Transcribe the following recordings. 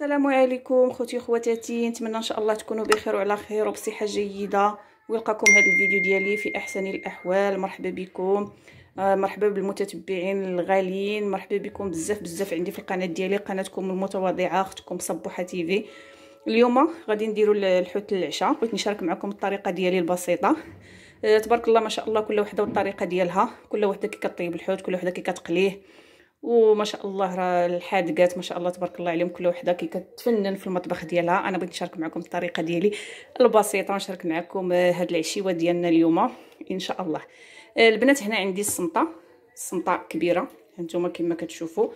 السلام عليكم خوتي خواتاتي، نتمنى ان شاء الله تكونوا بخير وعلى خير وبصحه جيده، ويلقاكم هذا الفيديو ديالي في احسن الاحوال. مرحبا بكم، مرحبا بالمتتبعين الغاليين، مرحبا بكم بزاف عندي في القناه ديالي، قناتكم المتواضعه اختكم صبوحه تيفي. اليوم غادي نديروا الحوت للعشاء. بغيت نشارك معكم الطريقه ديالي البسيطه. تبارك الله ما شاء الله، كل وحده والطريقه ديالها، كل وحده كي كطيب الحوت، كل وحده كي كتقليه، وما شاء الله راه الحادقات ما شاء الله تبارك الله عليهم، كل وحده كي كتفنن في المطبخ ديالها. انا بغيت نشارك معكم الطريقه ديالي البسيطه، نشارك معكم هاد العشيوه ديالنا اليوم ان شاء الله. البنات هنا عندي السمطه كبيره، هانتوما كما كتشوفوا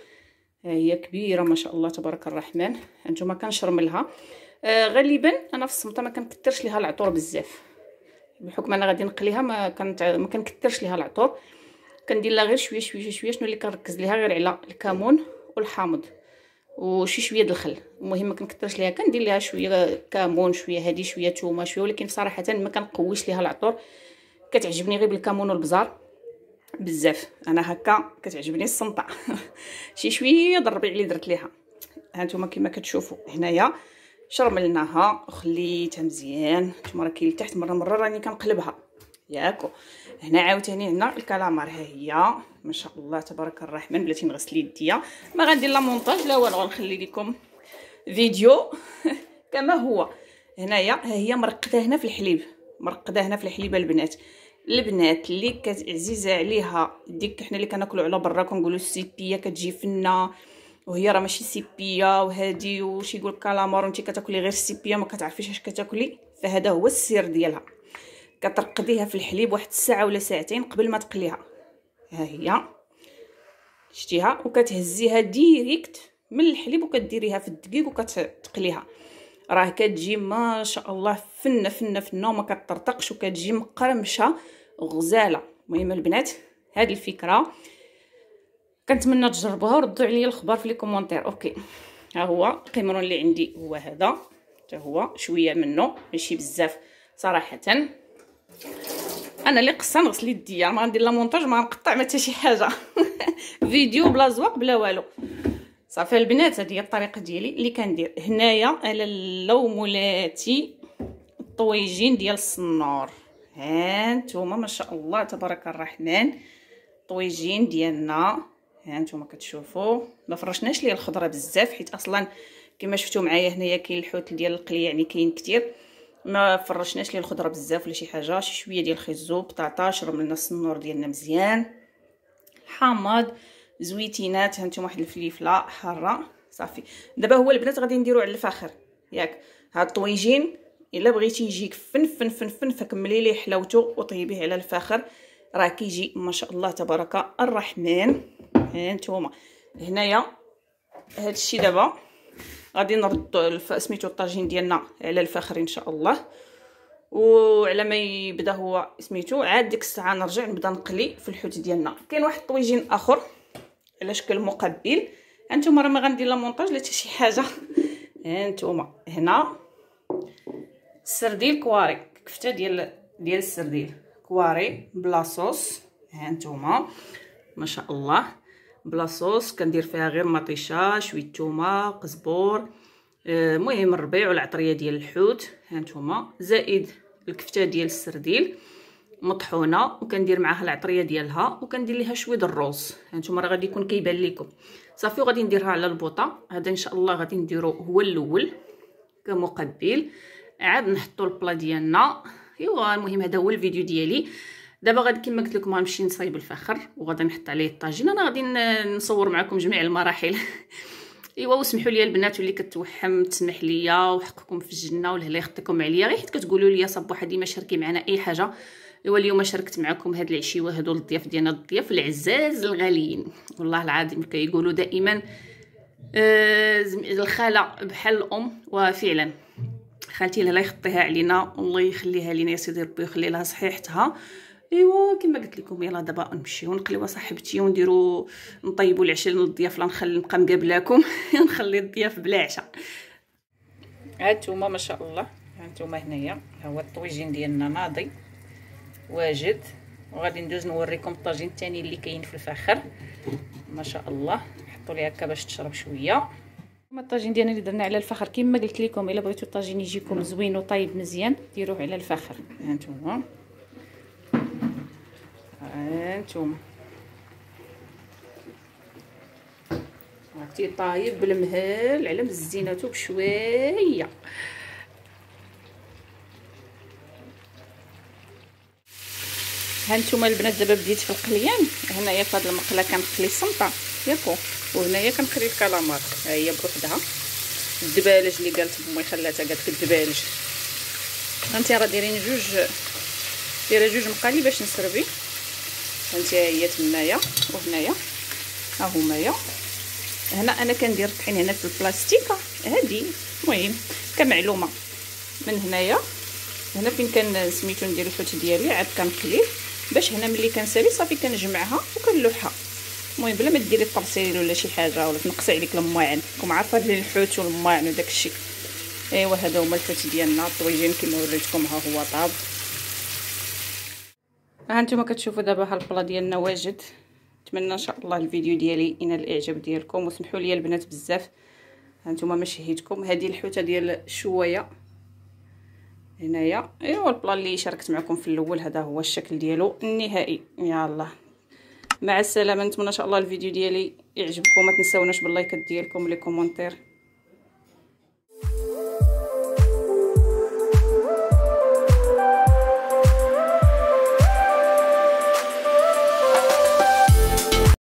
هي كبيره ما شاء الله تبارك الرحمن. هانتوما كنشرملها. غالبا انا في السمطه ما كنكثرش ليها العطور بزاف، بحكم انا غادي نقليها ما كنكثرش ليها العطور، كندير لها غير شويه شنو اللي كنركز ليها غير على الكمون والحامض وشي شويه د الخل. المهم ما كنكثرش ليها، كندير ليها شويه كمون شويه هادي شويه ثومه شويه، ولكن صراحه ما كنقويش ليها العطور. كتعجبني غير بالكمون والبزار بزاف، انا هكا كتعجبني السمطه شي شويه د الربيع اللي درت ليها. هانتوما كما كتشوفوا هنايا شرملناها وخليتها مزيان. نتوما راه كاين لتحت، مره راني كنقلبها ياكو. هنا عاوتاني عندنا الكالامار، ها هي ما شاء الله تبارك الرحمن. بلاتي نغسل يديا، ما غندير لا مونتاج لا والو، غنخلي لكم فيديو كما هو. هنايا ها هي مرقده هنا في الحليب، مرقده هنا في الحليب. البنات اللي عزيزه عليها ديك حنا اللي كناكلوا على برا كنقولوا السيبيه، كتجي فنه وهي راه ماشي سيبيه وهادي، وشي يقول كالامار وانت كتاكلي غير السيبيه ما كتعرفيش اش كتاكلي. فهذا هو السر ديالها، كترقديها في الحليب واحد الساعه ولا ساعتين قبل ما تقليها. ها هي شتيها، وكتهزيها ديريكت من الحليب وكديريها في الدقيق وكتقليها. راه كتجي ما شاء الله فنه وما كتطرطقش، وكتجي مقرمشه غزاله. المهم البنات هذه الفكره كنتمنى تجربوها وردوا عليا الخبر في لي كومونتير. اوكي، ها هو القمرون اللي عندي هو هذا، حتى هو شويه منه ماشي بزاف صراحه. انا اللي قصه نغسل يديا، ما غندير لا مونتاج، ما غنقطع حتى شي حاجه فيديو بلا زواق بلا والو. صافي البنات هذه هي الطريقه ديالي اللي كندير. هنايا على اللومولاتي الطويجين ديال الصنور، ها نتوما ما شاء الله تبارك الرحمن الطويجين ديالنا. ها نتوما كتشوفوا ما فرشناش ليه الخضره بزاف، حيت اصلا كما شفتوا معايا هنايا كاين الحوت ديال القلي يعني كاين كتير، ما فرشناش ليه الخضره بزاف ولا شي حاجه. شي شويه ديال الخيزو بطاطا، شرملنا السنور ديالنا مزيان، حامض، زويتينات، هانتوما واحد الفليفله حاره. صافي دابا هو البنات غادي نديرو على الفاخر ياك. هاد الطويجين الا بغيتي يجيك فن فكملي ليه حلاوته وطيبيه على الفاخر، راه كيجي ما شاء الله تبارك الرحمن. هانتوما هنايا هادشي دابا غادي نرد سميتو الطاجين ديالنا على الفاخر ان شاء الله، وعلى ما يبدا هو سميتو عاد ديك الساعه نرجع نبدا نقلي في الحوت ديالنا. كاين واحد الطويجين اخر على شكل مقبل، هانتوما راه ما غندير لا مونتاج لا حتى شي حاجه. هانتوما هنا السرديل كواري، كفته ديال السرديل كواري بلا صوص. هانتوما ما شاء الله بلا صوص، كندير فيها غير مطيشه، شويه ثومه، قزبور، المهم الربيع والعطريه ديال الحوت. هانتوما زائد الكفته ديال السرديل مطحونه، وكندير معاها العطريه ديالها، وكندير ليها شويه د الروز. هانتوما راه غادي يكون كيبان لكم. صافي وغادي نديرها على البوطه. هذا ان شاء الله غادي نديرو هو الاول كمقبل، عاد نحطوا البلا ديالنا. ايوا المهم هذا هو الفيديو ديالي. دابا غادي كما قلت لكم غنمشي نصايب الفخر وغادي نحط عليه الطاجين. انا غادي نصور معكم جميع المراحل ايوا وسمحوا لي البنات واللي كتوحم تسمح ليا وحقكم في الجنه والهلا يخطيكم عليا، غير حيت كتقولوا لي صبوحه ديما شاركي معنا اي حاجه. ايوا اليوم شاركت معكم هاد العشيوه، هادو الضياف ديالنا، الضياف العزاز الغاليين والله العظيم. كيقولوا دائما الخاله بحال الام، وفعلا خالتي الله يخطيها علينا والله يخليها لينا يا سيدي ربي ويخلي لها صحيحتها. ايوا كما قلت لكم يلا دابا نمشيو نقليو صاحبتي ونديرو نطيبوا العشاء للضياف. لا نبقى مقابلاكم نخلي الضياف بلا عشاء. هانتوما ما شاء الله، هانتوما هنايا ها هو الطويجين ديالنا ناضي واجد، وغادي ندوز نوريكم الطاجين الثاني اللي كاين في الفخر. ما شاء الله حطوا ليها هكا باش تشرب شويه. الطاجين ديالنا اللي درنا على الفخر كما قلت لكم، الا بغيتوا الطاجين يجيكم زوين وطايب مزيان ديروه على الفخر. ها نتوما عرفتي طايب بالمهل على مزيناتو بشويه. ها نتوما البنات دابا بديت في القليان. هنايا في هذه المقله كنقلي السمطه ياكو، وهنايا كنقلي الكالامار. ها هي بوحدها. الدبالج اللي قالت بامي خلاتها، قالت الدبالج انت راه دايرين دايره جوج مقالي باش نسربي. انت هي تمايا وهنايا ها همايا. هنا انا كندير الطحين هنا في البلاستيكه هادي. المهم كمعلومه من هنايا هنا فين كان سميتو ندير الحوت ديالي عاد كنقليه باش هنا ملي كنسالي صافي كنجمعها وكنلوحها. المهم بلا ما ديري الطرسيل ولا شي حاجه ولا تنقصي عليك الماعن. راكم عارفه هاد الحوت والماعن وداك الشيء. ايوا هذا هما الحوت ديالنا طويجين كما وريتكم. ها هو طاب. ها نتوما كتشوفوا دابا ها البلا ديالنا واجد. نتمنى ان شاء الله الفيديو ديالي ينال الاعجاب ديالكم، وسمحوا لي البنات بزاف. ها نتوما ما شهيتكم. هذه الحوته ديال الشوايه هنايا. ايوا البلا اللي شاركت معكم في الاول هذا هو الشكل ديالو النهائي. يلا مع السلامه. نتمنى ان شاء الله الفيديو ديالي يعجبكم. ما تنساوناش باللايكات ديالكم ولي كومونتير.